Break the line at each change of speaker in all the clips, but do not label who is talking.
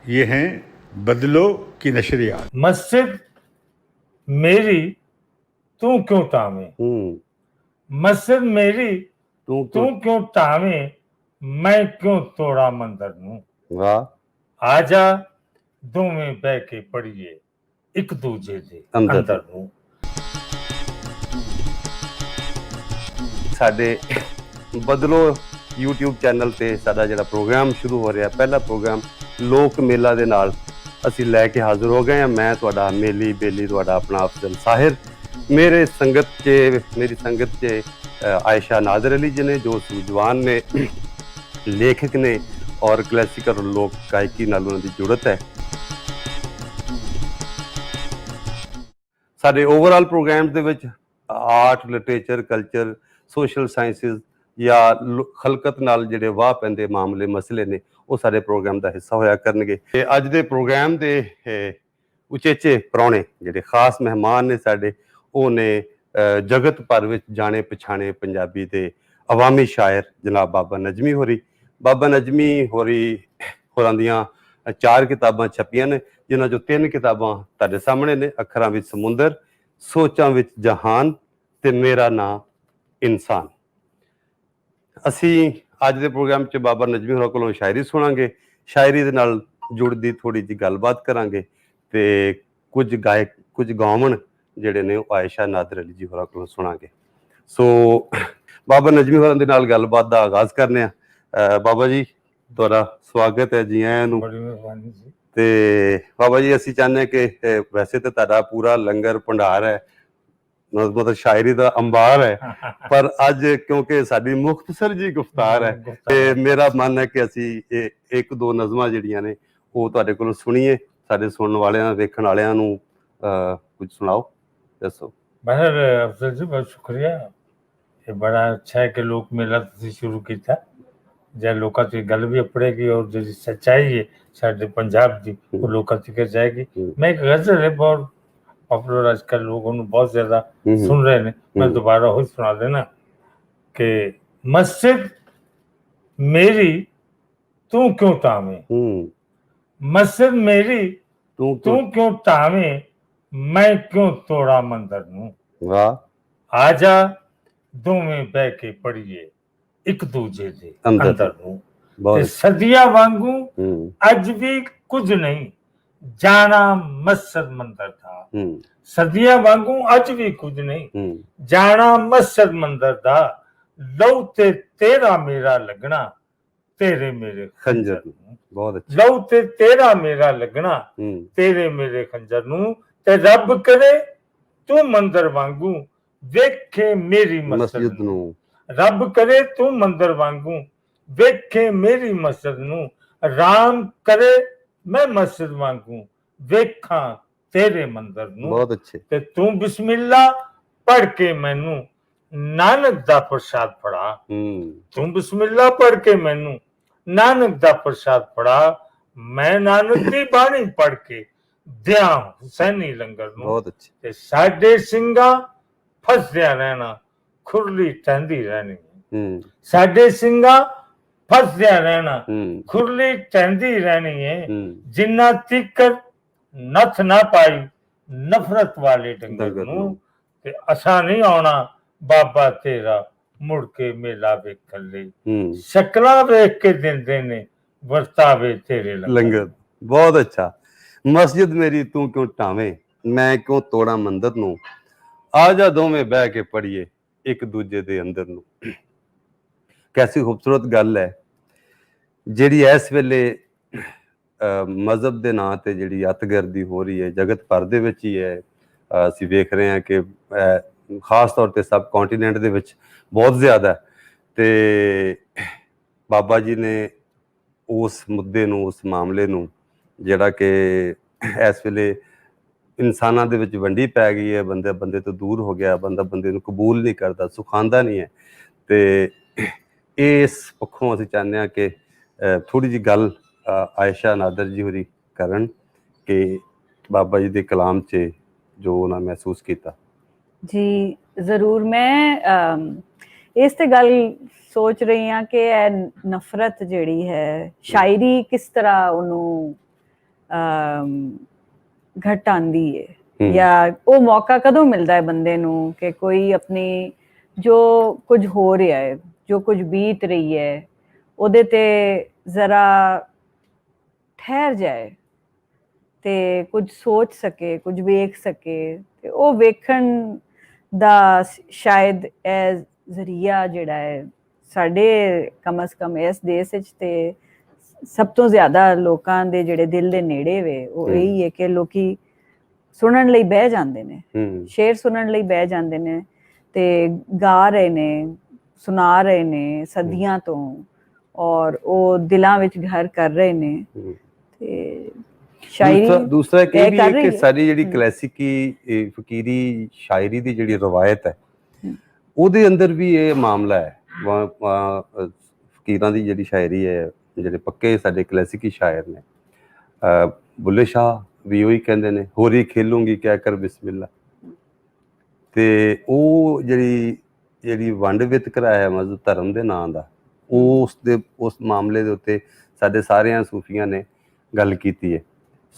ये हैं बदलो की नशरियात।
मस्जिद मेरी तू क्यों तामे, मस्जिद मेरी तू क्यों तामे, मैं क्यों तोड़ा मंदिर नूं। वाह। आजा दोवें बह के पढ़िए एक दूजे दे अंदर नूं।
ਸਾਡੇ ਬਦਲੋ YouTube ਚੈਨਲ ਤੇ ਸਾਡਾ ਜਿਹੜਾ ਪ੍ਰੋਗਰਾਮ ਸ਼ੁਰੂ ਹੋ ਰਿਹਾ, ਪਹਿਲਾ ਪ੍ਰੋਗਰਾਮ ਲੋਕ ਮੇਲਾ ਦੇ ਨਾਲ ਅਸੀਂ ਲੈ ਕੇ ਹਾਜ਼ਰ ਹੋ ਗਏ ਹਾਂ। ਮੈਂ ਤੁਹਾਡਾ ਮੇਲੀ ਬੇਲੀ, ਤੁਹਾਡਾ ਆਪਣਾ ਅਫਜ਼ਲ ਸਾਹਿਰ। ਮੇਰੀ ਸੰਗਤ 'ਚ ਆਇਸ਼ਾ ਨਾਦਰ ਅਲੀ ਜੀ ਨੇ, ਜੋ ਸੂਝਵਾਨ ਨੇ, ਲੇਖਕ ਨੇ ਔਰ ਕਲਾਸੀਕਲ ਲੋਕ ਗਾਇਕੀ ਨਾਲ ਉਹਨਾਂ ਦੀ ਜੁੜਤ ਹੈ। ਸਾਡੇ ਓਵਰਆਲ ਪ੍ਰੋਗਰਾਮ ਦੇ ਵਿੱਚ art, literature, culture, social sciences ਜਾਂ ਖਲਕਤ ਨਾਲ ਜਿਹੜੇ ਵਾਹ ਪੈਂਦੇ ਮਾਮਲੇ ਮਸਲੇ ਨੇ, ਉਹ ਸਾਡੇ ਪ੍ਰੋਗਰਾਮ ਦਾ ਹਿੱਸਾ ਹੋਇਆ ਕਰਨਗੇ। ਤੇ ਅੱਜ ਦੇ ਪ੍ਰੋਗਰਾਮ ਦੇ ਉਚੇਚੇ ਪ੍ਰਾਹੁਣੇ, ਜਿਹੜੇ ਖਾਸ ਮਹਿਮਾਨ ਨੇ ਸਾਡੇ, ਉਹ ਨੇ ਜਗਤ ਭਰ ਵਿੱਚ ਜਾਣੇ ਪਛਾਣੇ ਪੰਜਾਬੀ ਦੇ ਅਵਾਮੀ ਸ਼ਾਇਰ ਜਨਾਬ ਬਾਬਾ ਨਜ਼ਮੀ ਹੋਰੀ। ਬਾਬਾ ਨਜ਼ਮੀ ਹੋਰਾਂ ਦੀਆਂ 4 ਕਿਤਾਬਾਂ ਛਪੀਆਂ ਨੇ, ਜਿਨ੍ਹਾਂ 'ਚੋਂ 3 ਕਿਤਾਬਾਂ ਤੁਹਾਡੇ ਸਾਹਮਣੇ ਨੇ। ਅੱਖਰਾਂ ਵਿੱਚ ਸਮੁੰਦਰ, ਸੋਚਾਂ ਵਿੱਚ ਜਹਾਨ ਤੇ ਮੇਰਾ ਨਾਂ ਇਨਸਾਨ। ਅਸੀਂ ਅੱਜ ਦੇ ਪ੍ਰੋਗਰਾਮ 'ਚ ਬਾਬਾ ਨਜ਼ਮੀ ਹੋਰਾਂ ਕੋਲੋਂ ਸ਼ਾਇਰੀ ਸੁਣਾਂਗੇ, ਸ਼ਾਇਰੀ ਦੇ ਨਾਲ ਜੁੜਦੀ ਥੋੜ੍ਹੀ ਜਿਹੀ ਗੱਲਬਾਤ ਕਰਾਂਗੇ ਤੇ ਕੁਝ ਗਾਉਣ ਜਿਹੜੇ ਨੇ ਉਹ ਆਇਸ਼ਾ ਨਾਦਰ ਅਲੀ ਜੀ ਹੋਰਾਂ ਕੋਲੋਂ ਸੁਣਾਂਗੇ। ਸੋ ਬਾਬਾ ਨਜ਼ਮੀ ਹੋਰਾਂ ਦੇ ਨਾਲ ਗੱਲਬਾਤ ਦਾ ਆਗਾਜ਼ ਕਰਨੇ ਆ। ਬਾਬਾ ਜੀ, ਤੁਹਾਡਾ ਸਵਾਗਤ ਹੈ, ਜੀ ਆਇਆਂ ਨੂੰ।
ਬੜੀ ਮਿਹਰਬਾਨੀ ਜੀ।
ਤੇ ਬਾਬਾ ਜੀ, ਅਸੀਂ ਚਾਹੁੰਦੇ ਹਾਂ ਕਿ ਵੈਸੇ ਤਾਂ ਤੁਹਾਡਾ ਪੂਰਾ ਲੰਗਰ ਭੰਡਾਰ ਹੈ, ਮਤਲਬ ਸ਼ਾਇਰੀ ਦਾ ਅੰਬਾਰ ਹੈ, ਪਰ ਅੱਜ ਕਿਉਂਕਿ ਸਾਡੀ ਮੁਖਤਸਰ ਜੀ ਗੁਫ਼ਤਾਰ ਹੈ ਤੇ ਮੇਰਾ ਮਨ ਹੈ ਕਿ ਅਸੀਂ ਇਹ 1-2 ਨਜ਼ਮਾਂ ਜਿਹੜੀਆਂ ਨੇ ਉਹ ਤੁਹਾਡੇ ਕੋਲੋਂ ਸੁਣੀਏ। ਸਾਡੇ ਸੁਣਨ ਵਾਲਿਆਂ, ਵੇਖਣ ਵਾਲਿਆਂ ਨੂੰ ਕੁਝ ਸੁਣਾਓ, ਦੱਸੋ।
ਬਹਰ ਅਫਜ਼ਲ ਜੀ, ਬਹੁਤ ਸ਼ੁਕਰੀਆ। ਇਹ ਬੜਾ ਅੱਛਾ ਹੈ ਕਿ ਲੋਕ ਮੇਲਾ ਤੁਸੀਂ ਸ਼ੁਰੂ ਕੀਤਾ। ਜੇ ਲੋਕਾਂ 'ਚ ਗੱਲ ਵੀ ਅਪੜੇਗੀ ਔਰ ਜਿਹੜੀ ਸੱਚਾਈ ਹੈ ਸਾਡੇ ਪੰਜਾਬ ਦੀ, ਉਹ ਲੋਕਾਂ ਤੱਕ ਜਾਏਗੀ। ਮੈਂ ਇੱਕ ਗਜ਼ਲ ਹੈ ਬਹੁਤ ਪॉपुलर, आजकल लोग बहुत ज्यादा सुन रहे हैं, मैं दोबारा हो सुना देना कि मस्जिद मेरी तू क्यों तामे, मस्जिद मेरी तू क्यों तामे, मैं क्यों तोड़ा मंदिर नूं। वाह। आजा दोवें बह के पढ़िए एक दूजे दे अंदर नूं। ते सदियां वांगू अज भी कुछ नहीं जाना मस्जिद मंदिर था। सदियां वांगू अज भी कुछ नहीं जाना मस्जिद मंदिर दा। लहू ते तेरा मेरा लगना तेरे मेरे खंजर नूं। बहुत अच्छा। लहू ते तेरा मेरा लगना तेरे मेरे खंजर नूं। ते रब करे तू मंदिर वांगू वेखे मेरी मस्जिद नूं। रब करे तू मंदिर वांगू वेखे मेरी मस्जिद नूं। राम करे मैं मस्जिद वांगू वेखा तेरे मंदिर नूं। बहुत अच्छे। ते तू बिस्मिल्ला पढ़ के मैनू नानक दा प्रसाद फड़ा। तू बिस्मिल्ला पढ़ के मैनू नानक दा प्रसाद फड़ा। मैं नानक दी बाणी पढ़ के दिया हुसैनी लंगर नूं। बहुत अच्छे। ते साडे सिंगा फसदिया रहना खुरली टहंदी रहनी। साडे सिंगा फसदिया रहना खुरली टहंदी रहनी है। जिन्ना तिकर नथ ना पाई नफरत वाले डंगर नूं। ते असा नहीं आना बाबा तेरा मुड़ के मेला वेखण लई। शक्ला वेख के दिंदे ने वरतावे तेरे लंगर।
बहुत अच्छा। मस्जिद मेरी तू क्यों टावे, मैं क्यों तोड़ा मंदिर नूं। आजा दोवें बह के पढ़िए एक दूजे दे अंदर नूं। कैसी खूबसूरत गल है ਜਿਹੜੀ ਇਸ ਵੇਲੇ ਮਜ਼ਹਬ ਦੇ ਨਾਂ ਤੇ ਜਿਹੜੀ ਅੱਤਗਰਦੀ ਹੋ ਰਹੀ ਹੈ ਜਗਤ ਭਰ ਦੇ ਵਿੱਚ ਹੀ ਹੈ। ਅਸੀਂ ਵੇਖ ਰਹੇ ਹਾਂ ਕਿ ਖਾਸ ਤੌਰ ਤੇ ਸਬ ਕੰਟੀਨੈਂਟ ਦੇ ਵਿੱਚ ਬਹੁਤ ਜ਼ਿਆਦਾ ਹੈ। ਤੇ ਬਾਬਾ ਜੀ ਨੇ ਉਸ ਮੁੱਦੇ ਨੂੰ, ਉਸ ਮਾਮਲੇ ਨੂੰ, ਜਿਹੜਾ ਕਿ ਇਸ ਵੇਲੇ ਇਨਸਾਨਾਂ ਦੇ ਵਿੱਚ ਵੰਡੀ ਪੈ ਗਈ ਹੈ, ਬੰਦੇ ਤੋਂ ਦੂਰ ਹੋ ਗਿਆ, ਬੰਦਾ ਬੰਦੇ ਨੂੰ ਕਬੂਲ ਨਹੀਂ ਕਰਦਾ, ਸੁਖਾਂਦਾ ਨਹੀਂ ਹੈ। ਤੇ ਇਸ ਪੱਖੋਂ ਅਸੀਂ ਚਾਹੁੰਦੇ ਹਾਂ ਕਿ ਥੋੜ੍ਹੀ ਜਿਹੀ ਗੱਲ ਆਇਸ਼ਾ ਨਾਦਰ ਜੀ ਹੋਰੀ ਕਰਨ ਕਿ ਬਾਬਾ ਜੀ ਦੇ ਕਲਾਮ 'ਚ ਜੋ ਉਹਨਾਂ ਮਹਿਸੂਸ ਕੀਤਾ।
ਜੀ ਜ਼ਰੂਰ। ਮੈਂ ਇਸ ਤੇ ਗੱਲ ਸੋਚ ਰਹੀ ਹਾਂ ਕਿ ਇਹ ਨਫ਼ਰਤ ਜਿਹੜੀ ਹੈ, ਸ਼ਾਇਰੀ ਕਿਸ ਤਰ੍ਹਾਂ ਉਹਨੂੰ ਘਟ ਆਂਦੀ ਹੈ ਜਾਂ ਉਹ ਮੌਕਾ ਕਦੋਂ ਮਿਲਦਾ ਹੈ ਬੰਦੇ ਨੂੰ ਕਿ ਕੋਈ ਆਪਣੀ ਜੋ ਕੁਝ ਹੋ ਰਿਹਾ ਹੈ, ਜੋ ਕੁਝ ਬੀਤ ਰਹੀ ਹੈ, ਉਹਦੇ ਤੇ ਜ਼ਰਾ ਠਹਿਰ ਜਾਏ ਤੇ ਕੁਝ ਸੋਚ ਸਕੇ, ਕੁਝ ਵੇਖ ਸਕੇ। ਤੇ ਉਹ ਵੇਖਣ ਦਾ ਸ਼ਾਇਦ ਇਹ ਜ਼ਰੀਆ ਜਿਹੜਾ ਹੈ ਸਾਡੇ ਕਮ ਅਜ਼ ਕਮ ਇਸ ਦੇਸ਼ ਵਿੱਚ ਤੇ ਸਭ ਤੋਂ ਜ਼ਿਆਦਾ ਲੋਕਾਂ ਦੇ ਜਿਹੜੇ ਦਿਲ ਦੇ ਨੇੜੇ ਵੇ ਉਹ ਇਹੀ ਹੈ ਕਿ ਲੋਕੀ ਸੁਣਨ ਲਈ ਬਹਿ ਜਾਂਦੇ ਨੇ, ਸ਼ੇਰ ਸੁਣਨ ਲਈ ਬਹਿ ਜਾਂਦੇ ਨੇ ਤੇ ਗਾ ਰਹੇ ਨੇ, ਸੁਣਾ ਰਹੇ ਨੇ ਸਦੀਆਂ ਤੋਂ, ਔਰ ਉਹ ਦਿਲਾਂ ਵਿੱਚ ਘਰ ਕਰ ਰਹੇ ਨੇ। ਤੇ ਸ਼ਾਇਰੀ
ਦੂਸਰਾ ਇਹ ਵੀ ਹੈ ਕਿ ਸਾਡੀ ਜਿਹੜੀ ਕਲਾਸਿਕੀ ਫਕੀਰੀ ਸ਼ਾਇਰੀ ਦੀ ਜਿਹੜੀ ਰਵਾਇਤ ਹੈ ਉਹਦੇ ਅੰਦਰ ਵੀ ਇਹ ਮਾਮਲਾ ਹੈ। ਫਕੀਰਾਂ ਦੀ ਜਿਹੜੀ ਸ਼ਾਇਰੀ ਹੈ, ਜਿਹੜੇ ਪੱਕੇ ਸਾਡੇ ਕਲਾਸਿਕੀ ਸ਼ਾਇਰ ਨੇ, ਬੁੱਲੇ ਸ਼ਾਹ ਵੀ ਉਹੀ ਕਹਿੰਦੇ ਨੇ, ਹੋਰੀ ਖੇਲੂੰਗੀ ਕਹਿ ਕਰ ਬਿਸਮਿਲ੍ਲਾ। ਤੇ ਉਹ ਜਿਹੜੀ ਵੰਡ ਵਿਤਕਰਾ ਹੈ ਮਜ਼ਹਬ ਧਰਮ ਦੇ ਨਾਂ ਦਾ, ਉਸ ਮਾਮਲੇ ਦੇ ਉੱਤੇ ਸਾਡੇ ਸਾਰਿਆਂ ਸੂਫੀਆਂ ਨੇ ਗੱਲ ਕੀਤੀ ਹੈ।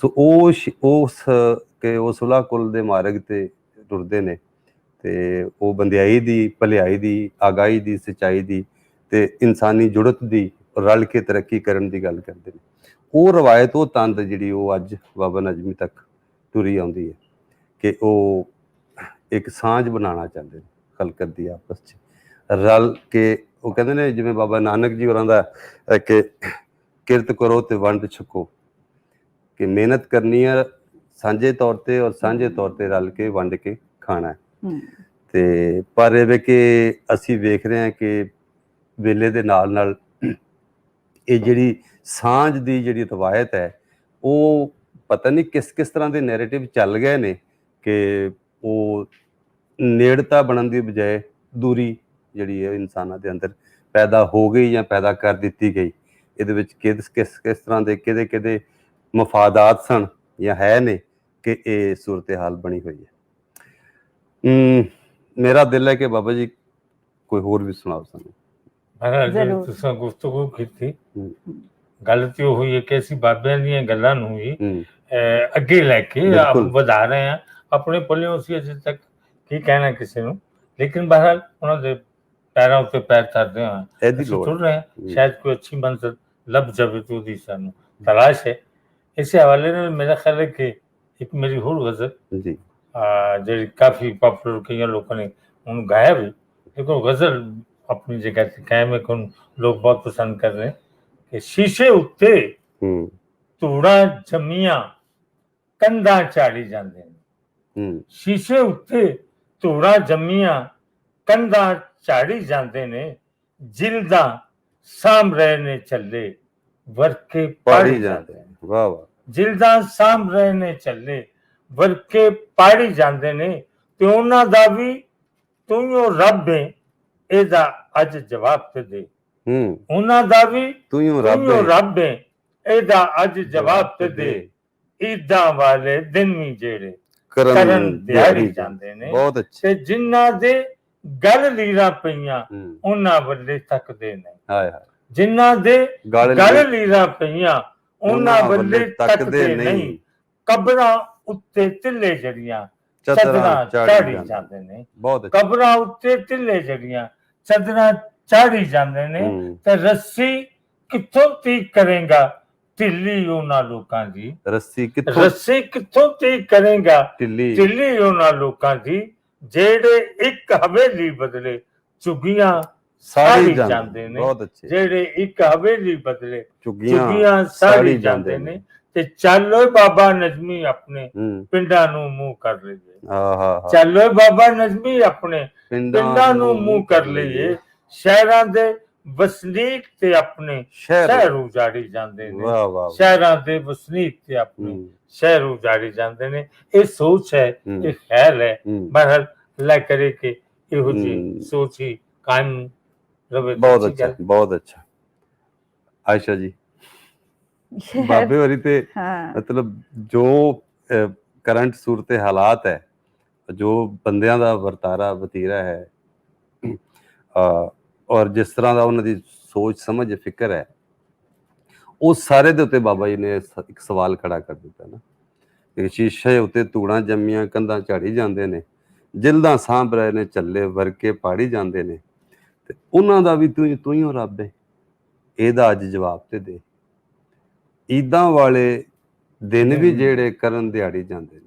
ਸੋ ਉਹ ਸੁਲ੍ਹਾ ਕੁਲ ਦੇ ਮਾਰਗ ਤੇ ਟੁਰਦੇ ਨੇ ਤੇ ਉਹ ਬੰਦਿਆਈ ਦੀ, ਭਲਾਈ ਦੀ, ਆਗਾਹੀ ਦੀ, ਸੱਚਾਈ ਦੀ ਤੇ ਇਨਸਾਨੀ ਜੁੜਤ ਦੀ, ਰਲ ਕੇ ਤਰੱਕੀ ਕਰਨ ਦੀ ਗੱਲ ਕਰਦੇ ਨੇ। ਉਹ ਰਵਾਇਤ, ਉਹ ਤੰਦ ਜਿਹੜੀ ਉਹ ਅੱਜ ਬਾਬਾ ਨਜ਼ਮੀ ਤੱਕ ਤੁਰੀ ਆਉਂਦੀ ਹੈ ਕਿ ਉਹ ਇੱਕ ਸਾਂਝ ਬਣਾਉਣਾ ਚਾਹੁੰਦੇ ਨੇ ਖਲਕਤ ਦੀ ਆਪਸ 'ਚ ਰਲ ਕੇ। ਉਹ ਕਹਿੰਦੇ ਨੇ ਜਿਵੇਂ ਬਾਬਾ ਨਾਨਕ ਜੀ ਹੋਰਾਂ ਦਾ ਕਿ ਕਿਰਤ ਕਰੋ ਤੇ ਵੰਡ ਛਕੋ, ਕਿ ਮਿਹਨਤ ਕਰਨੀ ਹੈ ਸਾਂਝੇ ਤੌਰ ਤੇ ਔਰ ਸਾਂਝੇ ਤੌਰ ਤੇ ਰਲ ਕੇ ਵੰਡ ਕੇ ਖਾਣਾ ਹੈ। ਤੇ ਪਰ ਇਹ ਕਿ ਅਸੀਂ ਵੇਖ ਰਹੇ ਹਾਂ ਕਿ ਵੇਲੇ ਦੇ ਨਾਲ ਨਾਲ ਇਹ ਜਿਹੜੀ ਸਾਂਝ ਦੀ ਜਿਹੜੀ ਰਵਾਇਤ ਹੈ ਉਹ ਪਤਾ ਨਹੀਂ ਕਿਸ ਤਰ੍ਹਾਂ ਦੇ ਨੈਰੇਟਿਵ ਚੱਲ ਗਏ ਨੇ ਕਿ ਉਹ ਨੇੜਤਾ ਬਣਨ ਦੀ ਬਜਾਏ ਦੂਰੀ ਜਿਹੜੀ ਹੈ ਇਨਸਾਨਾਂ ਦੇ ਅੰਦਰ ਪੈਦਾ ਹੋ ਗਈ ਜਾਂ ਪੈਦਾ ਕਰ ਦਿੱਤੀ ਗਈ। ਇਹਦੇ ਵਿੱਚ ਕਿਸ ਤਰ੍ਹਾਂ ਦੇ ਕਿਹਦੇ ਮਫਾਦਾਤ ਸਨ ਜਾਂ ਹੈ ਨੇ ਕਿ ਇਹ ਸੂਰਤ ਹਾਲ ਬਣੀ ਹੋਈ ਹੈ। ਮੇਰਾ ਦਿਲ ਹੈ ਕਿ ਬਾਬਾ ਜੀ ਕੋਈ ਹੋਰ ਵੀ ਸੁਣਾਓ ਸਾਨੂੰ।
ਤੁਸੀਂ ਗੁਫ਼ਤਗੂ ਕੀਤੀ, ਗੱਲ ਤੇ ਹੋਈ ਹੈ ਕਿ ਅਸੀਂ ਬਾਬਿਆਂ ਦੀਆਂ ਗੱਲਾਂ ਨੂੰ ਹੀ ਅੱਗੇ ਲੈ ਕੇ ਵਧਾ ਰਹੇ ਹਾਂ। ਆਪਣੇ ਪੱਲਿਓਂ ਅਸੀਂ ਅਜੇ ਤੱਕ ਕੀ ਕਹਿਣਾ ਕਿਸੇ ਨੂੰ, ਲੇਕਿਨ ਬਹਰਹਾਲ ਉਹਨਾਂ ਦੇ ਪੈਰਾਂ ਉੱਤੇ ਪੈਰ ਧਰਦੇ ਹਾਂ, ਅਸੀਂ ਤੁਰ ਰਹੇ ਹਾਂ। ਸ਼ਾਇਦ ਕੋਈ ਅੱਛੀ ਮੰਜ਼ਿਲ ਲੱਭ ਜਾਵੇ ਤੇ ਉਹਦੀ ਸਾਨੂੰ ਤਲਾਸ਼ ਹੈ। ਇਸੇ ਹਵਾਲੇ ਨਾਲ ਮੇਰਾ ਖਿਆਲ ਹੈ ਕਿ ਇੱਕ ਮੇਰੀ ਹੋਰ ਗਜ਼ਲ ਜਿਹੜੀ ਕਾਫੀ ਪॉपुलर ਕਈਆਂ ਲੋਕਾਂ ਨੇ ਉਹਨੂੰ ਗਾਇਆ ਵੀ, ਲੇਕਿਨ ਗਜ਼ਲ ਆਪਣੀ ਜਗ੍ਹਾ ਤੇ ਕਾਇਮ ਹੈ, ਲੋਕ ਬਹੁਤ ਪਸੰਦ ਕਰ ਰਹੇ ਕਿ ਸ਼ੀਸ਼ੇ ਉੱਤੇ ਧੂੜਾਂ ਜੰਮੀਆਂ ਕੰਧਾਂ ਝਾੜੀ ਜਾਂਦੇ ਨੇ। ਸ਼ੀਸ਼ੇ ਉੱਤੇ ਧੂੜਾਂ ਜੰਮੀਆਂ ਕੰਧਾਂ ਝਾੜੀ ਜਾਂਦੇ ਨੇ, ਜਿਲਦਾਂ ਸਾਂਭ ਰਹੇ ਨੇ ਚੱਲੇ ਵਰਕੇ ਪਾੜੀ ਜਾਂਦੇ ਨੇ।
ਵਾਹ ਵਾਹ।
ਜਿਲਦਾਂ ਸਾਂਭ ਰਹੇ ਨੇ ਚੱਲੇ ਵਰਕੇ ਪਾੜੀ ਜਾਂਦੇ ਨੇ, ਤੇ ਉਹਨਾਂ ਦਾ ਵੀ ਤੂੰ ਹੀ ਰੱਬ ਹੈ ਇਹਦਾ ਅੱਜ ਜਵਾਬ ਤੇ ਦੇ। ਉਹਨਾਂ ਦਾ ਵੀ ਤੂੰ ਹੀ ਰੱਬ ਹੈ ਇਹਦਾ ਅੱਜ ਜਵਾਬ ਤੇ ਦੇ। ਈਦਾਂ ਵਾਲੇ ਦਿਨ ਵੀ ਜਿਹੜੇ ਕਰਨ ਦਿਹਾੜੀ ਜਾਂਦੇ ਨੇ, ਤੇ ਜਿਨ੍ਹਾਂ ਦੇ ਗਲ ਲੀਰਾਂ ਪਈਆਂ ਉਹਨਾਂ ਵੱਲੇ ਤੱਕਦੇ ਨੇ। ਜਿਨ੍ਹਾਂ ਦੇ ਗਲ ਲੀਰਾਂ ਪਈਆਂ ਉਹਨਾਂ ਵੱਲੇ ਤੱਕਦੇ ਨਹੀਂ। ਕਬਰਾਂ ਉੱਤੇ ਤਿੱਲੇ ਜੜੀਆਂ ਚਾਦਰਾਂ ਚਾੜੀ ਜਾਂਦੇ ਨੇ। ਕਬਰਾਂ ਉੱਤੇ ਤਿੱਲੇ ਜੜੀਆਂ ਚਾਦਰਾਂ ਚਾੜੀ ਜਾਂਦੇ ਨੇ, ਤੇ ਰੱਸੀ ਕਿੱਥੋਂ ਤੀਕ ਕਰੇਗਾ ਢਿੱਲੀ ਉਹਨਾਂ ਲੋਕਾਂ ਦੀ। ਰੱਸੀ ਕਿੱਥੋਂ ਤੀਕ ਕਰੇਗਾ ਢਿੱਲੀ ਉਹਨਾਂ ਲੋਕਾਂ ਦੀ, ਜਿਹੜੇ ਇੱਕ ਹਵੇਲੀ ਬਦਲੇ ਝੁੱਗੀਆਂ ਸਾੜੀ ਜਾਂਦੇ ਨੇ। ਜਿਹੜੇ ਇੱਕ ਹਵੇਲੀ ਬਦਲੇ ਝੁੱਗੀਆਂ ਸਾੜੀ ਜਾਂਦੇ ਨੇ। ਤੇ ਚੱਲੋ ਬਾਬਾ ਨਜ਼ਮੀ ਆਪਣੇ ਪਿੰਡਾਂ ਨੂੰ ਮੂੰਹ ਕਰ ਲਈਏ। ਚੱਲੋ ਬਾਬਾ ਨਜ਼ਮੀ ਆਪਣੇ ਪਿੰਡਾਂ ਨੂੰ ਮੂੰਹ ਕਰ ਲਈਏ। ਸ਼ਹਿਰਾਂ ਦੇ ਵਸਨੀਕ ਤੇ ਆਪਣੇ ਸ਼ਹਿਰ ਉਜਾੜੀ ਜਾਂਦੇ ਨੇ। ਸ਼ਹਿਰਾਂ ਦੇ ਵਸਨੀਕ ਤੇ ਆਪਣੇ ਸ਼ਹਿਰ ਉਜਾੜੀ ਜਾਂਦੇ ਨੇ। ਇਹ ਸੋਚ ਹੈ, ਇਹ ਖਿਆਲ ਹੈ। ਬਹਰਹਾਲ ਅੱਲਾਹ ਕਰੇ ਕਿ ਇਹੋ ਜਿਹੀ ਸੋਚ ਹੀ ਕਾਇਮ ਰਵੇ।
ਬਹੁਤ ਅੱਛਾ, ਬਹੁਤ ਅੱਛਾ। ਆਇਸ਼ਾ ਜੀ, ਬਾਬੇ ਹੋਰੀ ਤੇ ਮਤਲਬ ਜੋ ਕਰੰਟ ਸੂਰਤ ਹਾਲਾਤ ਹੈ, ਜੋ ਬੰਦਿਆਂ ਦਾ ਵਰਤਾਰਾ ਵਤੀਰਾ ਹੈ, ਔਰ ਜਿਸ ਤਰ੍ਹਾਂ ਦਾ ਉਹਨਾਂ ਦੀ ਸੋਚ ਸਮਝ ਫਿਕਰ ਹੈ, ਉਸ ਸਾਰੇ ਦੇ ਉੱਤੇ ਬਾਬਾ ਜੀ ਨੇ ਇੱਕ ਸਵਾਲ ਖੜਾ ਕਰ ਦਿੱਤਾ ਨਾ ਕਿ ਸ਼ੀਸ਼ੇ ਉੱਤੇ ਧੂੜਾਂ ਜੰਮੀਆਂ ਕੰਧਾਂ ਝਾੜੀ ਜਾਂਦੇ ਨੇ, ਜਿਲਦਾਂ ਸਾਂਭ ਰਹੇ ਨੇ ਝੱਲੇ ਵਰਕੇ ਪਾੜੀ ਜਾਂਦੇ ਨੇ, ਤੇ ਉਹਨਾਂ ਦਾ ਵੀ ਤੂੰ ਹੀ ਹੋ ਰੱਬ ਹੈ, ਇਹਦਾ ਅੱਜ ਜਵਾਬ ਤੇ ਦੇ। ਈਦਾਂ ਵਾਲੇ ਦਿਨ ਵੀ ਜਿਹੜੇ ਕਰਨ ਦਿਹਾੜੀ ਜਾਂਦੇ ਨੇ।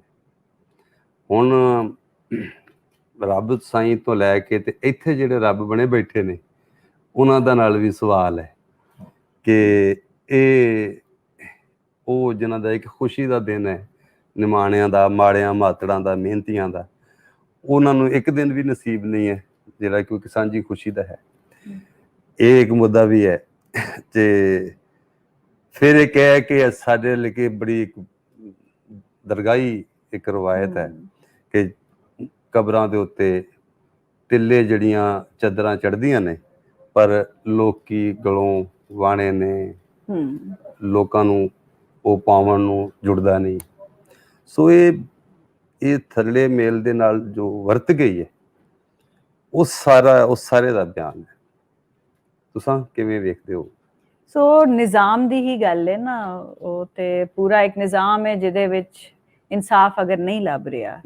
ਹੁਣ ਰੱਬ ਸਾਈਂ ਤੋਂ ਲੈ ਕੇ ਤੇ ਇੱਥੇ ਜਿਹੜੇ ਰੱਬ ਬਣੇ ਬੈਠੇ ਨੇ ਉਹਨਾਂ ਦਾ ਨਾਲ ਵੀ ਸਵਾਲ ਹੈ ਕਿ ਇਹ ਉਹ ਜਿਨ੍ਹਾਂ ਦਾ ਇੱਕ ਖੁਸ਼ੀ ਦਾ ਦਿਨ ਹੈ, ਨਿਮਾਣਿਆਂ ਦਾ, ਮਾੜਿਆਂ ਮਾਤੜਾਂ ਦਾ, ਮਿਹਨਤੀਆਂ ਦਾ, ਉਹਨਾਂ ਨੂੰ ਇੱਕ ਦਿਨ ਵੀ ਨਸੀਬ ਨਹੀਂ ਹੈ ਜਿਹੜਾ ਕਿ ਸਾਂਝੀ ਖੁਸ਼ੀ ਦਾ ਹੈ। ਇਹ ਇੱਕ ਮੁੱਦਾ ਵੀ ਹੈ। ਤੇ ਫਿਰ ਇਹ ਕਹਿ ਕਿ ਸਾਡੇ ਲਈ ਬੜੀ ਇੱਕ ਦਰਗਾਹੀ ਇੱਕ ਰਵਾਇਤ ਹੈ ਕਿ ਕਬਰਾਂ ਦੇ ਉੱਤੇ ਟਿੱਲੇ ਜਿਹੜੀਆਂ ਚਾਦਰਾਂ ਚੜ੍ਹਦੀਆਂ ਨੇ, ਪਰ ਲੋਕੀ ਗਲੋਂ ਵਾਣੇ ਨੇ, ਲੋਕਾਂ ਨੂੰ ਉਹ ਪਾਵਣ ਨੂੰ ਜੁੜਦਾ ਨਹੀਂ। ਸੋ ਇਹ ਥੱਲੇ ਮੇਲ ਦੇ ਨਾਲ ਜੋ ਵਰਤ ਗਈ ਹੈ ਉਹ ਸਾਰੇ ਦਾ ਬਿਆਨ ਹੈ। ਤੁਸੀਂ ਕਿਵੇਂ ਵੇਖਦੇ ਹੋ?
ਸੋ ਨਿਜ਼ਾਮ ਦੀ ਹੀ ਗੱਲ ਹੈ ਨਾ, ਉਹ ਤੇ ਪੂਰਾ ਇੱਕ ਨਿਜ਼ਾਮ ਹੈ ਜਿਹਦੇ ਵਿੱਚ ਇਨਸਾਫ ਅਗਰ ਨਹੀਂ ਲੱਭ ਰਿਹਾ,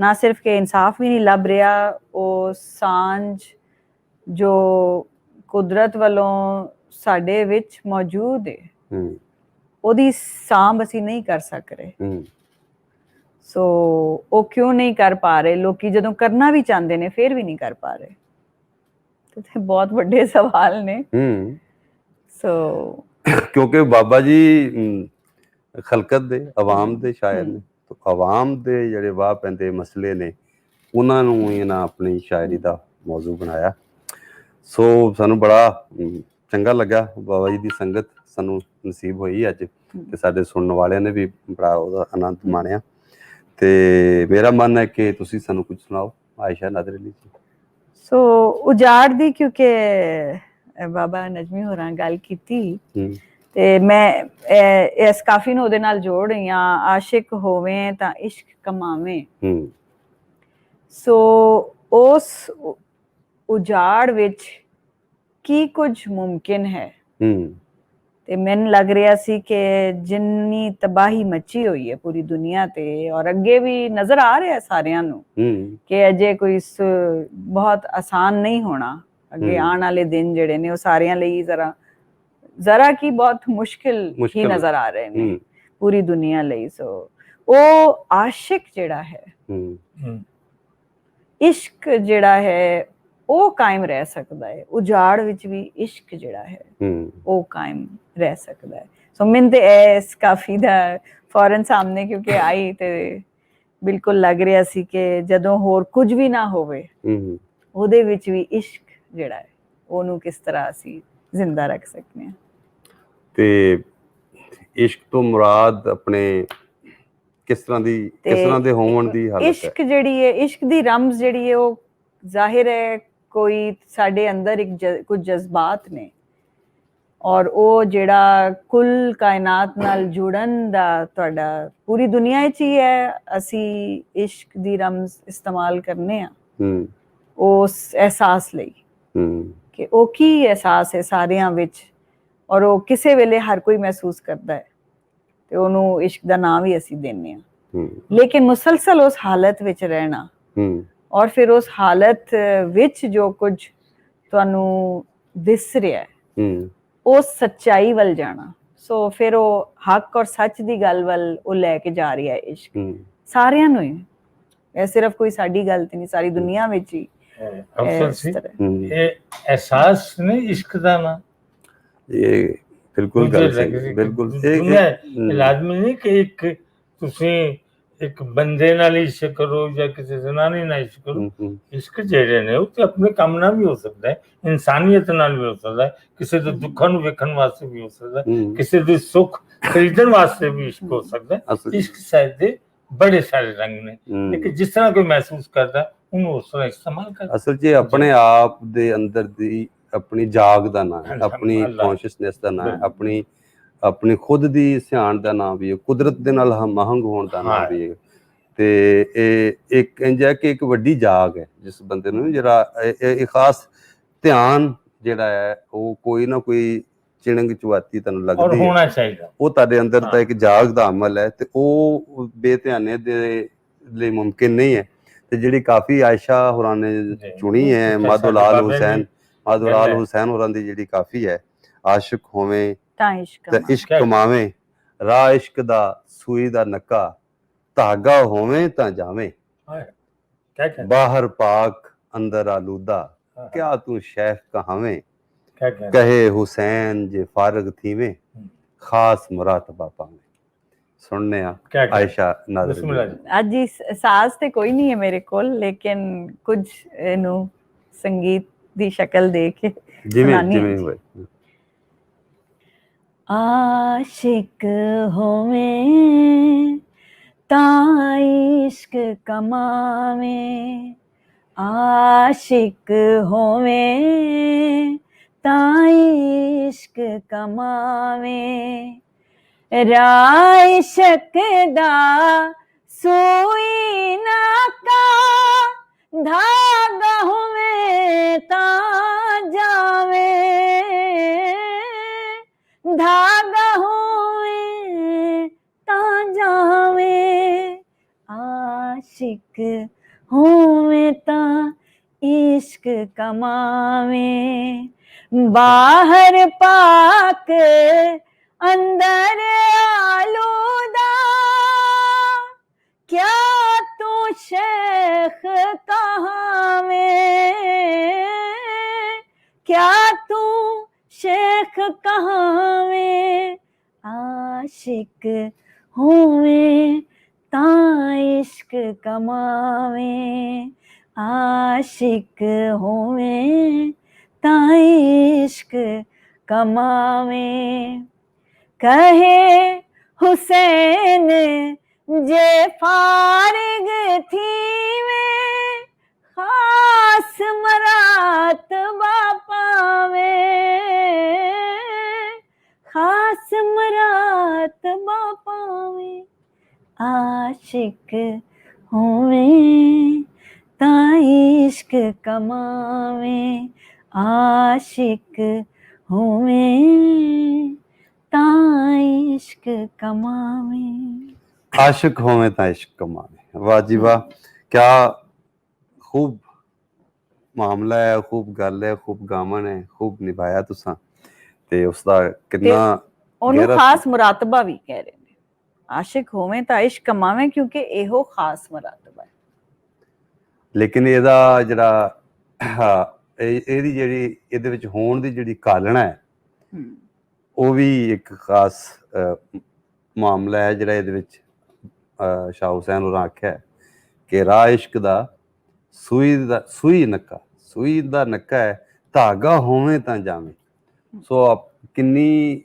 ਨਾ ਸਿਰਫ ਕਿ ਇਨਸਾਫ ਵੀ ਨਹੀਂ ਲੱਭ ਰਿਹਾ, ਉਹ ਸਾਂਝ ਜੋ ਕੁਦਰਤ ਵੱਲੋਂ ਸਾਡੇ ਵਿੱਚ ਮੌਜੂਦ ਹੈ ਉਹਦੀ ਸਾਂਭ ਅਸੀਂ ਨਹੀਂ ਕਰ ਸਕ ਰਹੇ। ਸੋ ਉਹ ਕਿਉਂ ਨਹੀਂ ਕਰ ਪਾ ਰਹੇ? ਲੋਕੀ ਜਦੋਂ ਕਰਨਾ ਵੀ ਚਾਹੁੰਦੇ ਨੇ ਫਿਰ ਵੀ ਨਹੀਂ ਕਰ ਪਾ ਰਹੇ। ਤੇ ਬਹੁਤ ਵੱਡੇ ਸਵਾਲ ਨੇ। ਸੋ
ਕਿਉਂਕਿ ਬਾਬਾ ਜੀ ਖਲਕਤ ਦੇ, ਆਵਾਮ ਦੇ ਸ਼ਾਇਰ ਨੇ, ਆਵਾਮ ਦੇ ਜਿਹੜੇ ਵਾਹ ਪੈਂਦੇ ਮਸਲੇ ਨੇ ਉਹਨਾਂ ਨੂੰ ਇਹਨਾਂ ਆਪਣੀ ਸ਼ਾਇਰੀ ਦਾ ਮੌਜੂ ਬਣਾਇਆ। ਸੋ ਸਾਨੂੰ ਬੜਾ ਚੰਗਾ ਲੱਗਾ, ਬਾਬਾ ਜੀ ਦੀ ਸੰਗਤ ਸਾਨੂੰ ਨਸੀਬ ਹੋਈ ਅੱਜ, ਤੇ ਸਾਡੇ ਸੁਣਨ ਵਾਲਿਆਂ ਨੇ ਵੀ ਬੜਾ ਉਹਦਾ ਆਨੰਦ ਮਾਣਿਆ। ਤੇ ਮੇਰਾ ਮਨ ਹੈ ਕਿ ਤੁਸੀਂ ਸਾਨੂੰ ਕੁਝ ਸੁਣਾਓ ਆਇਸ਼ਾ ਨਾਦਰ ਅਲੀ ਜੀ।
ਸੋ ਉਜਾੜ ਦੀ ਕਿਉਂਕਿ ਬਾਬਾ ਨਜਮੀ ਹੋਰਾਂ ਗੱਲ ਕੀਤੀ ਤੇ ਮੈਂ ਇਸ ਕਾਫੀ ਨੂੰ ਉਹਦੇ ਨਾਲ ਜੋੜ ਰਹੀ ਹਾਂ, ਆਸ਼ਿਕ ਹੋਵੇ ਤਾਂ ਇਸ਼ਕ ਕਮਾਵੇ। ਸੋ ਉਸ ਉਜਾੜ ਵਿੱਚ ਕੀ ਕੁਝ ਮੁਮਕਿਨ ਹੈ। ਤੇ ਮੈਨੂੰ ਲੱਗ ਰਿਹਾ ਸੀ ਕਿ ਜਿੰਨੀ ਤਬਾਹੀ ਮਚੀ ਹੋਈ ਹੈ ਪੂਰੀ ਦੁਨੀਆ ਤੇ, ਔਰ ਅੱਗੇ ਵੀ ਨਜ਼ਰ ਆ ਰਿਹਾ ਸਾਰਿਆਂ ਨੂੰ ਕਿ ਅਜੇ ਕੋਈ ਬਹੁਤ ਆਸਾਨ ਨਹੀਂ ਹੋਣਾ। ਅੱਗੇ ਆਉਣ ਵਾਲੇ ਦਿਨ ਜਿਹੜੇ ਨੇ ਉਹ ਸਾਰਿਆਂ ਲਈ ਜ਼ਰਾ ਕੀ ਬਹੁਤ ਮੁਸ਼ਕਿਲ ਹੀ ਨਜ਼ਰ ਆ ਰਹੇ ਨੇ ਪੂਰੀ ਦੁਨੀਆ ਲਈ। ਸੋ ਉਹ ਆਸ਼ਿਕ ਜਿਹੜਾ ਹੈ, ਇਸ਼ਕ ਜਿਹੜਾ ਹੈ ਉਹ ਕਾਇਮ ਰਹਿ ਸਕਦਾ ਹੈ। ਉਜਾੜ ਵਿੱਚ ਵੀ ਇਸ਼ਕ ਜਿਹੜਾ ਹੈ ਉਹ ਕਾਇਮ ਰਹਿ ਸਕਦਾ ਹੈ। ਸੋ ਮੈਨੂੰ ਤੇ ਇਸ ਕਾਫੀ ਦਾ ਫੌਰਨ ਸਾਹਮਣੇ ਕਿਉਂਕਿ ਆਈ ਤੇ ਬਿਲਕੁਲ ਲੱਗ ਰਿਹਾ ਸੀ ਕਿ ਜਦੋਂ ਹੋਰ ਕੁਝ ਵੀ ਨਾ ਹੋਵੇ ਉਹਦੇ ਵਿੱਚ ਵੀ ਇਸ਼ਕ ਜਿਹੜਾ ਹੈ ਉਹਨੂੰ ਕਿਸ ਤਰ੍ਹਾਂ ਅਸੀਂ ਜ਼ਿੰਦਾ ਰੱਖ ਸਕਦੇ ਹਾਂ।
ਤੇ ਇਸ਼ਕ ਤੋਂ ਮੁਰਾਦ ਆਪਣੇ ਕਿਸ ਤਰ੍ਹਾਂ ਦੇ ਹੋਣ ਦੀ ਹਾਲਤ ਹੈ?
ਇਸ਼ਕ ਜਿਹੜੀ ਹੈ, ਇਸ਼ਕ ਦੀ ਰਮਜ਼ ਜਿਹੜੀ ਹੈ ਉਹ ਜ਼ਾਹਿਰ ਹੈ ਕੋਈ ਸਾਡੇ ਅੰਦਰ ਕੁਝ ਜਜ਼ਬਾਤ ਨੇ, ਔਰ ਉਹ ਜਿਹੜਾ ਕੁੱਲ ਕਾਇਨਾਤ ਨਾਲ ਜੁੜਨ ਦਾ ਤੁਹਾਡਾ ਪੂਰੀ ਦੁਨੀਆ ਵਿੱਚ ਹੀ ਹੈ। ਅਸੀਂ ਇਸ਼ਕ ਦੀ ਰਮਜ਼ ਇਸਤੇਮਾਲ ਕਰਨੇ ਆ ਉਸ ਅਹਿਸਾਸ ਲਈ ਕਿ ਉਹ ਕੀ ਅਹਿਸਾਸ ਹੈ ਸਾਰਿਆਂ ਵਿੱਚ, ਔਰ ਉਹ ਕਿਸੇ ਵੇਲੇ ਹਰ ਕੋਈ ਮਹਿਸੂਸ ਕਰਦਾ ਹੈ ਤੇ ਉਹਨੂੰ ਇਸ਼ਕ ਦਾ ਨਾਮ ਵੀ ਅਸੀਂ ਦਿੰਦੇ ਹਾਂ। ਲੇਕਿਨ ਮੁਸਲਸਲ ਉਸ ਹਾਲਤ ਵਿੱਚ ਰਹਿਣਾ ਔਰ ਫਿਰ ਉਸ ਹਾਲਤ ਵਿੱਚ ਜੋ ਕੁਝ ਤੁਹਾਨੂੰ ਦਿਸ ਰਿਹਾ ਹੈ ਉਸ ਸੱਚਾਈ ਵੱਲ ਜਾਣਾ। ਸੋ ਫਿਰ ਉਹ ਹੱਕ ਔਰ ਸੱਚ ਦੀ ਗੱਲ ਵੱਲ ਉਹ ਲੈ ਕੇ ਜਾ ਰਿਹਾ ਹੈ ਇਸ਼ਕ ਸਾਰਿਆਂ ਨੂੰ ਹੀ। ਇਹ ਸਿਰਫ ਕੋਈ ਸਾਡੀ ਗੱਲ ਤੇ ਨਹੀਂ, ਸਾਰੀ ਦੁਨੀਆ ਵਿੱਚ ਹੀ
ਇਹ ਅਹਿਸਾਸ ਨਹੀਂ ਇਸ਼ਕ ਦਾ ਨਾ।
ਇਹ ਬਿਲਕੁਲ ਗੱਲ ਸਹੀ, ਬਿਲਕੁਲ
ਲਾਜ਼ਮੀ ਨਹੀਂ ਕਿ ਇੱਕ ਬੰਦੇ ਨਾਲ ਇਸ਼ਕ ਕਰੋ ਜਾਂ ਕਿਸੇ ਜ਼ਨਾਨੀ ਨਾਲ ਇਸ਼ਕ ਕਰੋ। ਇਸ਼ਕ ਜਿਹੜੇ ਨੇ ਉਹ ਤੇ ਆਪਣੇ ਕੰਮ ਨਾਲ ਵੀ ਹੋ ਸਕਦਾ ਹੈ, ਇਨਸਾਨੀਅਤ ਨਾਲ ਵੀ ਹੋ ਸਕਦਾ ਹੈ, ਕਿਸੇ ਦੇ ਦੁੱਖਾਂ ਨੂੰ ਵੇਖਣ ਵਾਸਤੇ ਵੀ ਹੋ ਸਕਦਾ ਹੈ, ਕਿਸੇ ਦੇ ਸੁੱਖ ਖਰੀਦਣ ਵਾਸਤੇ ਵੀ ਇਸ਼ਕ ਹੋ ਸਕਦਾ ਹੈ। ਇਸ਼ਕ ਸ਼ਾਇਦ ਦੇ ਬੜੇ ਸਾਰੇ ਰੰਗ ਨੇ, ਲੇਕਿਨ ਜਿਸ ਤਰ੍ਹਾਂ ਕੋਈ ਮਹਿਸੂਸ ਕਰਦਾ ਉਹਨੂੰ ਉਸ ਤਰ੍ਹਾਂ ਇਸਤੇਮਾਲ ਕਰਦਾ।
ਅਸਲ 'ਚ ਆਪਣੇ ਆਪ ਦੇ ਅੰਦਰ ਦੀ ਆਪਣੀ ਜਾਗ ਦਾ ਨਾਂ ਹੈ, ਆਪਣੀ ਕੌਨਸ਼ੀਅਸਨੈਸ ਦਾ ਨਾਂ ਹੈ, ਆਪਣੀ ਖੁਦ ਦੀ ਸਿਆਣ ਦਾ ਨਾਮ ਵੀ ਹੈ, ਕੁਦਰਤ ਦੇ ਨਾਲ ਹਮਆਹੰਗ ਹੋਣ ਦਾ ਨਾਮ ਵੀ ਹੈ। ਤੇ ਇਹ ਇੱਕ ਇੰਝ ਹੈ ਕਿ ਇੱਕ ਵੱਡੀ ਜਾਗ ਹੈ ਜਿਸ ਬੰਦੇ ਨੂੰ ਜਿਹੜਾ ਇਹ ਖਾਸ ਧਿਆਨ ਜਿਹੜਾ ਹੈ ਉਹ ਕੋਈ ਨਾ ਕੋਈ ਚਿਣਗ ਚੁਆਤੀ ਤੁਹਾਨੂੰ
ਔਰ
ਲੱਗਦੀ ਹੈ,
ਹੋਣਾ ਚਾਹੀਦਾ।
ਉਹ ਤੁਹਾਡੇ ਅੰਦਰ ਦਾ
ਹਾਂ।
ਇੱਕ ਜਾਗ ਦਾ ਅਮਲ ਹੈ, ਤੇ ਉਹ ਬੇਧਿਆਨੇ ਦੇ ਲਈ ਮੁਮਕਿਨ ਨਹੀਂ ਹੈ। ਤੇ ਜਿਹੜੀ ਕਾਫੀ ਆਇਸ਼ਾ ਹੋਰਾਂ ਨੇ
ਜੀ।
ਚੁਣੀ ਹੈ,
ਸਾਡੇ
ਮਾਧੋਲਾਲ
ਬਾਬੇ
ਹੁਸੈਨ,
ਦੀ
ਮਾਧੋਲਾਲ
ਗੱਲ ਹੈ।
ਹੁਸੈਨ ਹੋਰਾਂ ਦੀ ਜਿਹੜੀ ਕਾਫੀ ਹੈ, ਆਸ਼ਿਕ ਹੋਵੇਂ
ਤਾਂ ਇਸ਼ਕ
ਤੇ
ਮਾਂ।
ਇਸ਼ਕ ਕਮਾਵੇਂ, ਰਾਹ ਇਸ਼ਕ ਦਾ ਸੂਈ ਦਾ ਨੱਕਾ, ਧਾਗਾ ਹੋਵੇਂ ਤਾਂ ਜਾਵੇਂ,
क्या कहते
ਬਾਹਰ ਪਾਕ ਅੰਦਰ ਆਲੂਦਾ,
हैं?
ਕਿਆ ਤੂੰ ਸ਼ੈਖ ਕਹਾਵੇਂ,
क्या कहते हैं?
ਕਹੇ ਹੁਸੈਨ ਜੇ ਫਾਰਗ ਥੀਵੇਂ, ਖਾਸ ਮੁਰਾਤਬਾ ਪਾਵੇਂ। ਸੁਣਨੇ ਆ
क्या कहते हैं?
ਆਇਸ਼ਾ ਨਾਜ਼ਰ
बिस्मिल्लाह
ਦੀ।
जी।
ਅੱਜ ਇਸ ਸਾਜ਼ ਤੇ ਕੋਈ ਨਹੀਂ ਹੈ ਮੇਰੇ ਕੋਲ, ਲੇਕਿਨ ਕੁਝ ਇਹਨੂੰ ਸੰਗੀਤ ਦੀ ਸ਼ਕਲ ਦੇ ਕੇ
ਜਿਵੇਂ
ਸੁਣਾਨੀ
ਜਿਵੇਂ
ਹੈ।
ਹੋਏ।
आशिक होवें तां इश्क कमावें, आशिक होवें तां इश्क कमावें, राह इश्क दा सूई नाका, धागा होवें तां जावें, धागा होवे तां जावे, आशिक होवे तां इश्क कमावे, बाहर पाक अंदर आलूदा, क्या तू शेख कहावे, क्या तू शेख कहावे, आशिक होवे तां इश्क कमावे, आशिक होवे तां इश्क कमावे, कहे हुसैन जे फारिग थीवे, खास मरातबा पावे, खास मरातबा पावे, आशिक होवे तां इश्क कमावे, आशिक होवे तां इश्क कमावे।
आशिक होवे तां इश्क कमावे। वाह जी वाह, क्या खूब मामला है, खूब गल है, खूब गावन है, खूब निभाया तुसां, ਤੇ ਉਸ ਦਾ ਕਿੰਨਾ
ਉਹਨੂੰ
ਗਹਿਰਾ
ਖਾਸ ਮੁਰਾਤਬਾ ਵੀ ਕਹਿ ਰਹੇ ਨੇ, ਆਸ਼ਿਕ ਹੋਵੇਂ ਤਾਂ ਇਸ਼ਕ ਕਮਾਵੇਂ, ਕਿਉਂਕਿ ਇਹੋ ਖਾਸ ਮੁਰਾਤਬਾ ਹੈ।
ਲੇਕਿਨ ਇਹਦਾ ਜਿਹੜਾ ਇਹਦੀ ਜਿਹੜੀ ਇਹਦੇ ਵਿੱਚ ਹੋਣ ਦੀ ਜਿਹੜੀ ਕਾਲਣਾ ਹੈ, ਉਹ ਵੀ ਇੱਕ ਖਾਸ ਮਾਮਲਾ ਹੈ ਜਿਹੜਾ ਇਹਦੇ ਵਿੱਚ ਸ਼ਾਹ ਹੁਸੈਨ ਹੋਰਾਂ ਆਖਿਆ ਕਿ ਰਾਹ ਇਸ਼ਕ ਦਾ ਸੂਈ ਦਾ ਨੱਕਾ ਹੈ, ਧਾਗਾ ਹੋਵੇਂ ਤਾਂ ਜਾਵੇਂ। ਸੋ ਕਿੰਨੀ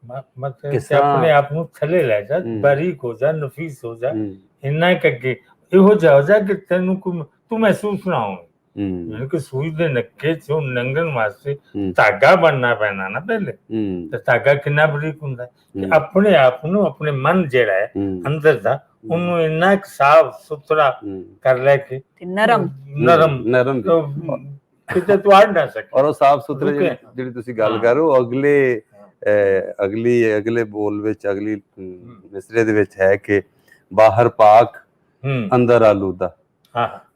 मतलब कि अपने आप ਨੂੰ ਥੱਲੇ ਲੈ ਜਾ, ਬਾਰੀਕ ਹੋ ਜਾ, ਨਫੀਸ ਹੋ ਜਾ, ਇੰਨਾ ਕਰਕੇ ਇਹੋ ਜਿਹਾ ਹੋ ਜਾ ਕਿ ਤੈਨੂੰ ਤੂੰ ਮਹਿਸੂਸ ਨਾ ਹੋਵੇ, ਯਾਨੀ ਕਿ ਸੂਈ ਦੇ ਨੱਕੇ ਚੋਂ ਨੰਗਣ ਵਾਸਤੇ ਧਾਗਾ ਬਣਨਾ ਪੈਣਾ ਨਾ ਪਹਿਲੇ। ਤੇ ਧਾਗਾ ਕਿੰਨਾ ਬਰੀਕ ਹੁੰਦਾ ਕਿ ਆਪਣੇ ਆਪ ਨੂੰ, ਆਪਣੇ ਮਨ ਜਿਹੜਾ ਹੈ ਅੰਦਰ ਦਾ, ਉਹਨੂੰ ਇੰਨਾ ਸਾਫ ਸੁਥਰਾ ਕਰ ਲੈ ਕੇ ਨਰਮ ਕਿਤੇ ਤੂੰ ਆੜ ਨਾ ਸਕੇ।
ਔਰ ਉਹ ਸਾਫ ਸੁਥਰੇ ਜਿਹੜੀ ਤੁਸੀਂ ਗੱਲ ਕਰ ਰਹੇ ਹੋ, ਅਗਲੇ ਬੋਲ ਵਿੱਚ, ਅਗਲੀ ਮਿਸਰੇ ਦੇ ਵਿੱਚ ਹੈ ਕਿ ਬਾਹਰ ਪਾਕ ਅੰਦਰ ਆਲੂਦਾ,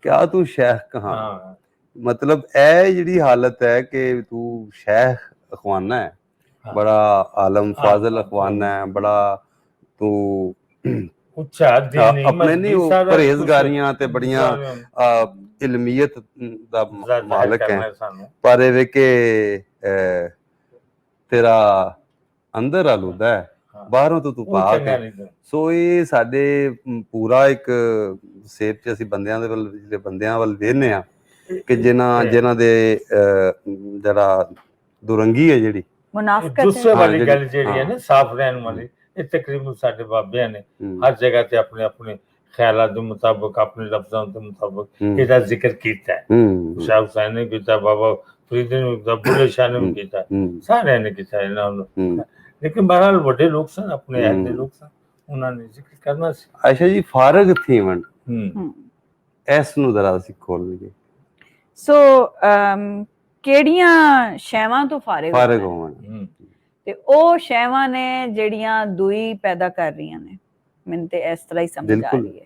ਕਿਆ ਤੂੰ ਸ਼ੈਖ ਕਹਾਂ। ਮਤਲਬ ਇਹ ਜਿਹੜੀ ਹਾਲਤ ਹੈ ਕਿ ਤੂੰ ਸ਼ੈਖ ਅਖਵਾਨਾ ਹੈ, ਬੜਾ ਆਲਮ ਫਾਜ਼ਲ ਅਖਵਾਨਾ ਹੈ, ਬੜਾ ਤੂੰ
ਉੱਚਾ
ਆਪਣੇ ਨਹੀਂ ਉਹ ਪਰਹੇਜ਼ਗਾਰੀਆਂ ਤੇ ਬੜੀਆਂ ਇਲਮੀਅਤ ਦਾ ਮਾਲਕ ਹੈ, ਪਰ ਇਹ ਵੇ ਕਿ ਤੇਰਾ ਅੰਦਰ ਆਲੂਦਾ ਹੈ, ਬਾਹਰੋਂ ਤੋਂ ਤੂੰ ਪਾਕ ਹੈ। ਸੋ ਇਹ ਸਾਡੇ ਪੂਰਾ ਇੱਕ ਸੇਬ ਚ ਅਸੀਂ ਬੰਦਿਆਂ ਵੱਲ ਵੇਖਦੇ ਹਾਂ ਕਿ ਜਿਨ੍ਹਾਂ ਦੇ ਜਿਹੜਾ ਦੁਰੰਗੀ ਹੈ, ਜਿਹੜੀ
ਦੂਸਰੇ ਵਾਲੀ ਗੱਲ ਜਿਹੜੀ ਹੈ ਨਾ, ਸਾਫ਼ ਰਹਿਣ ਵਾਲੀ, ਇਹ ਤਕਰੀਬਨ ਸਾਡੇ ਬਾਬਿਆਂ ਨੇ ਹਰ ਜਗ੍ਹਾ ਤੇ ਆਪਣੇ ਆਪਣੇ ਖਿਆਲਾਂ ਦੇ ਮੁਤਾਬਕ, ਆਪਣੇ ਲਫ਼ਜ਼ਾਂ ਦੇ ਮੁਤਾਬਕ ਇਹਦਾ ਜ਼ਿਕਰ ਕੀਤਾ ਹੈ। ਸ਼ਾਹ ਹੁਸੈਨ ਨੇ ਕੀਤਾ, ਬਾਬਾ ਫਰੀਦ ਨੇ ਕੀਤਾ, ਬੁੱਲੇ ਸ਼ਾਹ ਨੇ ਕੀਤਾ, ਸਾਰਿਆਂ ਨੇ ਕੀਤਾ ਇਹਨਾਂ ਨੂੰ। ਲੇਕਿਨ ਬਹਰਹਾਲ ਵੱਡੇ ਲੋਕ ਸਨ, ਆਪਣੇ ਐਨ ਦੇ ਲੋਕ ਸਨ, ਉਹਨਾਂ ਨੇ ਜ਼ਿਕਰ ਕਰਨਾ ਸੀ।
ਅੱਛਾ ਜੀ, ਫਾਰਗ ਥੀਵਨ ਇਸ ਨੂੰ ਜ਼ਰਾ ਅਸੀਂ ਖੋਲ ਲਈਏ।
ਸੋ ਕਿਹੜੀਆਂ ਸ਼ੈਵਾਂ ਤੋਂ ਫਾਰਿਗ
ਫਾਰਗ
ਹੋਣਾ ਹੈ।
ਹੋਣ।
ਤੇ ਉਹ ਸ਼ੈਵਾਂ ਨੇ ਜਿਹੜੀਆਂ ਦੂਈ ਪੈਦਾ ਕਰ ਰਹੀਆਂ ਨੇ, ਮੈਨੂੰ ਤੇ ਇਸ ਤਰ੍ਹਾਂ ਹੀ ਸਮਝ ਆ
ਬਿਲਕੁਲ।
ਰਹੀ ਹੈ,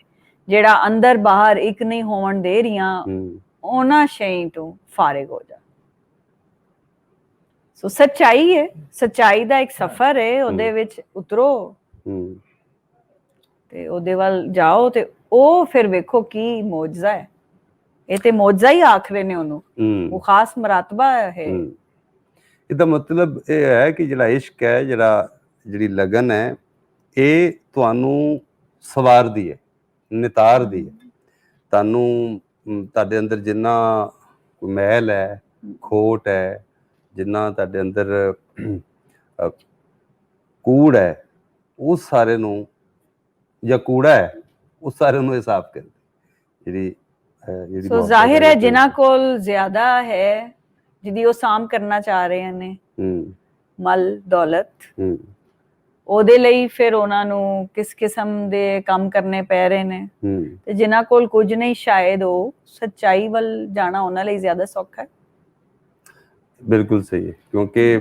ਜਿਹੜਾ ਅੰਦਰ ਬਾਹਰ ਇੱਕ ਨਹੀਂ ਹੋਣ ਦੇ ਰਹੀਆਂ, ਉਹਨਾਂ ਸ਼ੈਈ ਤੋਂ ਫਾਰਿਗ ਹੋ ਜਾ। ਸੋ ਸੱਚਾਈ ਹੈ, ਸੱਚਾਈ ਦਾ ਇੱਕ ਸਫ਼ਰ ਹੈ, ਉਹਦੇ ਵਿੱਚ ਉਤਰੋ ਤੇ ਉਹਦੇ ਵੱਲ ਜਾਓ ਤੇ ਉਹ ਫਿਰ ਵੇਖੋ ਕੀ ਮੌਜਜ਼ਾ ਹੈ। ਇਹ ਤੇ ਮੌਜਜ਼ਾ ਹੀ ਆਖ ਰਹੇ ਨੇ ਉਹਨੂੰ, ਉਹ ਖਾਸ ਮਰਾਤਬਾ ਹੈ।
ਇਹਦਾ ਮਤਲਬ ਇਹ ਹੈ ਕਿ ਜਿਹੜਾ ਇਸ਼ਕ ਹੈ, ਜਿਹੜੀ ਲਗਨ ਹੈ, ਇਹ ਤੁਹਾਨੂੰ ਸਵਾਰਦੀ ਹੈ, ਨਿਤਾਰਦੀ ਹੈ। ਤੁਹਾਨੂੰ ਤੁਹਾਡੇ ਅੰਦਰ ਜਿੰਨਾ ਮੈਲ ਹੈ, ਖੋਟ ਹੈ, ਜਿੰਨਾ ਤੁਹਾਡੇ ਅੰਦਰ ਕੂੜ ਹੈ, ਉਸ ਸਾਰੇ ਨੂੰ, ਜਾਂ ਕੂੜਾ ਹੈ, ਉਸ ਸਾਰੇ ਨੂੰ ਇਹ ਸਾਫ਼ ਕਰਦੀ ਜਿਹੜੀ
ਸੋ ਜ਼ਾਹਿਰ ਹੈ ਜਿਨ੍ਹਾਂ ਕੋਲ ਜ਼ਿਆਦਾ ਹੈ, ਜਿਹਦੀ ਉਹ ਸਾਮ ਕਰਨਾ ਚਾਹ ਰਹੇ ਨੇ, ਮਲ ਦੌਲਤ, ਉਹਦੇ ਲਈ ਫਿਰ ਉਹਨਾਂ ਨੂੰ ਕਿਸ ਕਿਸਮ ਦੇ ਕੰਮ ਕਰਨੇ ਪੈ ਰਹੇ ਨੇ। ਤੇ ਜਿਨ੍ਹਾਂ ਕੋਲ ਕੁਝ ਨਹੀਂ, ਸ਼ਾਇਦ ਉਹ ਸੱਚਾਈ ਵੱਲ ਜਾਣਾ ਉਹਨਾਂ ਲਈ ਜ਼ਿਆਦਾ ਸੌਖਾ ਹੈ।
ਬਿਲਕੁਲ ਸਹੀ ਹੈ, ਕਿਉਂਕਿ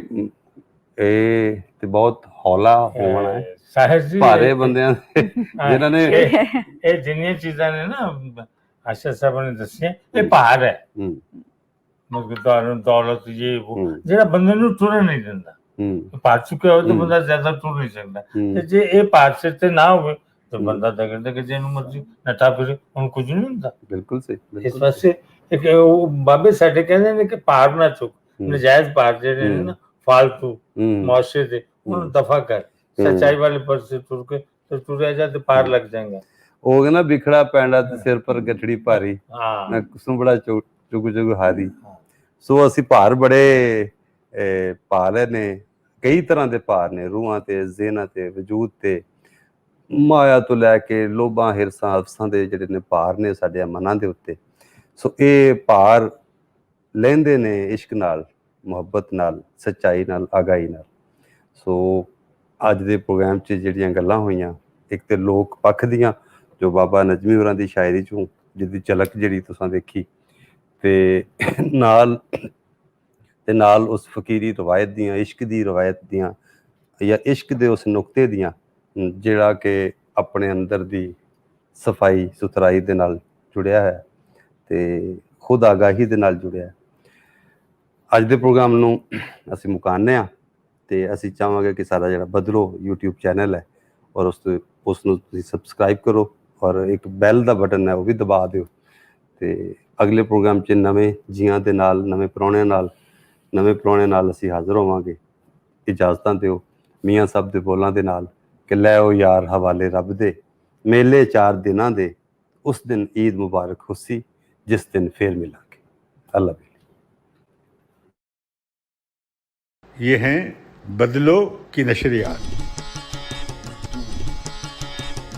ਇਹ ਤੇ ਬਹੁਤ ਹੌਲਾ ਹੋਣਾ ਹੈ
ਸਾਹਿਬ ਜੀ,
ਭਾਰੇ ਬੰਦਿਆਂ ਜਿਨ੍ਹਾਂ ਨੇ
ਇਹ ਜਿੰਨੀਆਂ ਚੀਜ਼ਾਂ ਨੇ ਨਾ ਆਸ਼ਾ ਸਾਹਿਬ ਨੇ ਦੱਸੀਆਂ, ਇਹ ਭਾਰ ਹੈ। ਮਤਲਬ ਦੌਲਤ, ਇਹ ਉਹ ਜਿਹੜਾ ਬੰਦੇ ਨੂੰ ਤੁਰਨ ਨਹੀਂ ਦਿੰਦਾ। ਭਾਰ ਚੁੱਕਿਆ ਹੋਵੇ ਤਾਂ ਬੰਦਾ ਜ਼ਿਆਦਾ ਤੁਰ ਨਹੀਂ ਸਕਦਾ, ਤੇ ਜੇ ਇਹ ਭਾਰ ਸਿਰ ਤੇ ਨਾ ਹੋਵੇ ਤਾਂ ਬੰਦਾ ਦਗੜ ਕੇ ਜਿਹਨੂੰ ਮਰਜ਼ੀ ਨੱਠਾ ਫਿਰੇ, ਹੁਣ ਕੁਝ ਨਹੀਂ ਹੁੰਦਾ।
ਬਿਲਕੁਲ ਸਹੀ।
ਇਸ ਵਾਸਤੇ ਇੱਕ ਉਹ ਬਾਬੇ ਸਾਡੇ ਕਹਿੰਦੇ ਨੇ ਕਿ ਭਾਰ ਨਾ ਚੁੱਕ, ਨਜਾਇਜ਼ ਭਾਰ ਜਿਹੜੇ ਨੇ ਨਾ ਫਾਲਤੂ ਮੁਆਸ਼ਰੇ ਦੇ, ਉਹਨੂੰ ਦਫਾ ਕਰ, ਸੱਚਾਈ ਵਾਲੇ ਪਾਸੇ ਤੁਰ ਕੇ ਤੇ ਤੁਰਿਆ ਜਾ ਤੇ ਪਾਰ ਲੱਗ ਜਾਏਗਾ।
ਉਹ ਕਹਿੰਦਾ ਵਿਖੜਾ ਪੈਂਡਾ ਤੇ ਸਿਰ ਪਰ ਗਠੜੀ ਭਾਰੀ, ਨਾ ਕੁਸਮ ਬੜਾ ਚੁਗ ਚੁਗ ਹਾਰੀ। ਸੋ ਅਸੀਂ ਭਾਰ ਬੜੇ ਪਾ ਲਏ ਨੇ, ਕਈ ਤਰ੍ਹਾਂ ਦੇ ਭਾਰ ਨੇ, ਰੂਹਾਂ ਤੇ, ਜ਼ਿਹਨਾਂ ਤੇ, ਵਜੂਦ ਤੇ, ਮਾਇਆ ਤੋਂ ਲੈ ਕੇ ਲੋਭਾਂ, ਹਿਰਸਾਂ, ਹਵਸਾਂ ਦੇ ਜਿਹੜੇ ਨੇ ਭਾਰ ਨੇ ਸਾਡੇ ਮਨਾਂ ਦੇ ਉੱਤੇ। ਸੋ ਇਹ ਭਾਰ ਲੈਂਦੇ ਨੇ ਇਸ਼ਕ ਨਾਲ, ਮੁਹੱਬਤ ਨਾਲ, ਸੱਚਾਈ ਨਾਲ, ਆਗਾਹੀ ਨਾਲ। ਸੋ ਅੱਜ ਦੇ ਪ੍ਰੋਗਰਾਮ 'ਚ ਜਿਹੜੀਆਂ ਗੱਲਾਂ ਹੋਈਆਂ, ਇੱਕ ਤੇ ਲੋਕ ਪੱਖ ਦੀਆਂ, ਜੋ ਬਾਬਾ ਨਜ਼ਮੀ ਹੋਰਾਂ ਦੀ ਸ਼ਾਇਰੀ 'ਚੋਂ ਜਿਹਦੀ ਝਲਕ ਜਿਹੜੀ ਤੁਸੀਂ ਦੇਖੀ, ਤੇ ਨਾਲ ਉਸ ਫਕੀਰੀ ਰਵਾਇਤ ਦੀਆਂ, ਇਸ਼ਕ ਦੀ ਰਵਾਇਤ ਦੀਆਂ, ਜਾਂ ਇਸ਼ਕ ਦੇ ਉਸ ਨੁਕਤੇ ਦੀਆਂ, ਜਿਹੜਾ ਕਿ ਆਪਣੇ ਅੰਦਰ ਦੀ ਸਫਾਈ ਸੁਥਰਾਈ ਦੇ ਨਾਲ ਜੁੜਿਆ ਹੈ ਤੇ ਖੁਦ ਆਗਾਹੀ ਦੇ ਨਾਲ ਜੁੜਿਆ। ਅੱਜ ਦੇ ਪ੍ਰੋਗਰਾਮ ਨੂੰ ਅਸੀਂ ਮੁਕਾਉਂਦੇ ਹਾਂ ਤੇ ਅਸੀਂ ਚਾਹਾਂਗੇ ਕਿ ਸਾਡਾ ਜਿਹੜਾ ਬਦਲੋ YouTube ਚੈਨਲ ਹੈ, ਔਰ ਉਸ ਨੂੰ ਤੁਸੀਂ ਸਬਸਕ੍ਰਾਈਬ ਕਰੋ, ਔਰ ਇੱਕ ਬੈਲ ਦਾ ਬਟਨ ਹੈ ਉਹ ਵੀ ਦਬਾ ਦਿਓ। ਤੇ ਅਗਲੇ ਪ੍ਰੋਗਰਾਮ 'ਚ ਨਵੇਂ ਜੀਆਂ ਦੇ ਨਾਲ, ਨਵੇਂ ਪ੍ਰਾਹੁਣਿਆਂ ਨਾਲ ਅਸੀਂ ਹਾਜ਼ਰ ਹੋਵਾਂਗੇ। ਇਜਾਜ਼ਤਾਂ ਦਿਓ ਮੀਆਂ ਸਾਹਿਬ ਦੇ ਬੋਲਾਂ ਦੇ ਨਾਲ ਕਿ ਲੈ ਉਹ ਯਾਰ ਹਵਾਲੇ ਰੱਬ ਦੇ, ਮੇਲੇ 4 ਦਿਨਾਂ ਦੇ, ਉਸ ਦਿਨ ਈਦ ਮੁਬਾਰਕ ਹੁਸੀ, ਜਿਸ ਦਿਨ ਫੇਰ ਮਿਲਾਂਗੇ। ਅੱਲਾ।
ये हैं बदलो की नशरियात।